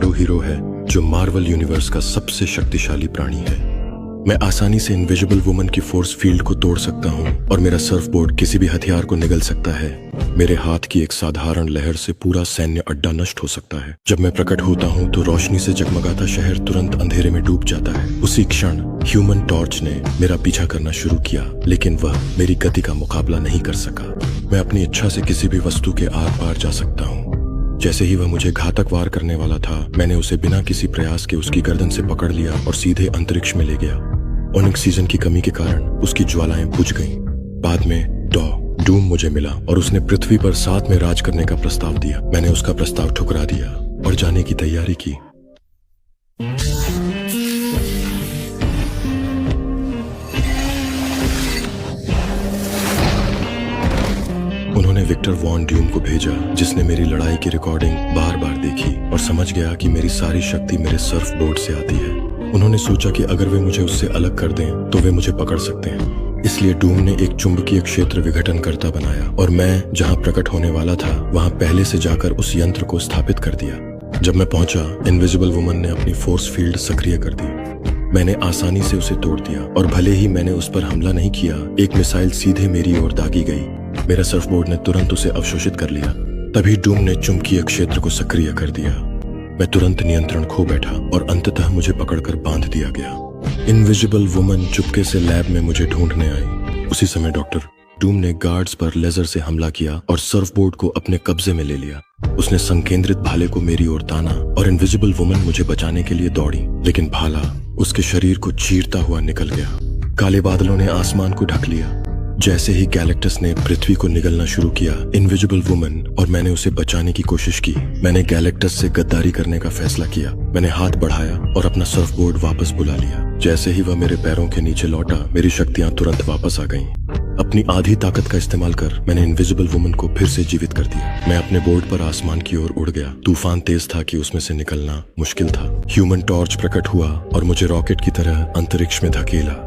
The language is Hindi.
शैडो हीरो है जो मार्वल यूनिवर्स का सबसे शक्तिशाली प्राणी है। मैं आसानी से इनविजिबल वुमन की फोर्स फील्ड को तोड़ सकता हूँ और मेरा सर्फबोर्ड किसी भी हथियार को निगल सकता है। मेरे हाथ की एक साधारण लहर से पूरा सैन्य अड्डा नष्ट हो सकता है। जब मैं प्रकट होता हूँ तो रोशनी से जगमगाता शहर तुरंत अंधेरे में डूब जाता है। उसी क्षण ह्यूमन टॉर्च ने मेरा पीछा करना शुरू किया, लेकिन वह मेरी गति का मुकाबला नहीं कर सका। मैं अपनी इच्छा से किसी भी वस्तु के आर पार जा सकता हूँ। जैसे ही वह मुझे घातक वार करने वाला था, मैंने उसे बिना किसी प्रयास के उसकी गर्दन से पकड़ लिया और सीधे अंतरिक्ष में ले गया। ओनिक्स सीजन की कमी के कारण उसकी ज्वालाएं बुझ गईं। बाद में डूम मुझे मिला और उसने पृथ्वी पर साथ में राज करने का प्रस्ताव दिया। मैंने उसका प्रस्ताव ठुकरा दिया और जाने की तैयारी की। उन्होंने विक्टर वॉन ड्यूम को भेजा, जिसने मेरी लड़ाई की रिकॉर्डिंग बार बार देखी और समझ गया कि मेरी सारी शक्ति मेरे सर्फ बोर्ड से आती है। उन्होंने सोचा कि अगर वे मुझे उससे अलग कर दें तो वे मुझे पकड़ सकते हैं। इसलिए डूम ने एक चुंबकीय क्षेत्र विघटनकर्ता बनाया और मैं जहां प्रकट होने वाला था वहां पहले से जाकर उस यंत्र को स्थापित कर दिया। जब मैं पहुंचा, इनविजिबल वुमन ने अपनी फोर्स फील्ड सक्रिय कर दी। मैंने आसानी से उसे तोड़ दिया और भले ही मैंने उस पर हमला नहीं किया, एक मिसाइल सीधे मेरी ओर दागी गई। मेरा सर्फबोर्ड ने तुरंत उसे अवशोषित कर लिया। तभी डूम ने चुंबकीय क्षेत्र को सक्रिय कर दिया। मैं तुरंत नियंत्रण खो बैठा और अंततः मुझे पकड़कर बांध दिया गया। इनविजिबल वुमन चुपके से लैब में मुझे ढूंढने आई। उसी समय डॉक्टर डूम ने गार्ड्स पर लेजर से हमला किया और सर्फबोर्ड को अपने कब्जे में ले लिया। उसने संकेंद्रित भाले को मेरी ओर ताना और इनविजिबल वुमन मुझे बचाने के लिए दौड़ी, लेकिन भाला उसके शरीर को चीरता हुआ निकल गया। काले बादलों ने आसमान को ढक लिया। जैसे ही गैलेक्टस ने पृथ्वी को निगलना शुरू किया, इनविजिबल वुमन और मैंने उसे बचाने की कोशिश की। मैंने गैलेक्टस से गद्दारी करने का फैसला किया। मैंने हाथ बढ़ाया और अपना सर्फबोर्ड वापस बुला लिया। जैसे ही वह मेरे पैरों के नीचे लौटा, मेरी शक्तियां तुरंत वापस आ गईं। अपनी आधी ताकत का इस्तेमाल कर मैंने इनविजिबल वुमन को फिर से जीवित कर दिया। मैं अपने बोर्ड पर आसमान की ओर उड़ गया। तूफान तेज था कि उसमें से निकलना मुश्किल था। ह्यूमन टॉर्च प्रकट हुआ और मुझे रॉकेट की तरह अंतरिक्ष में धकेला।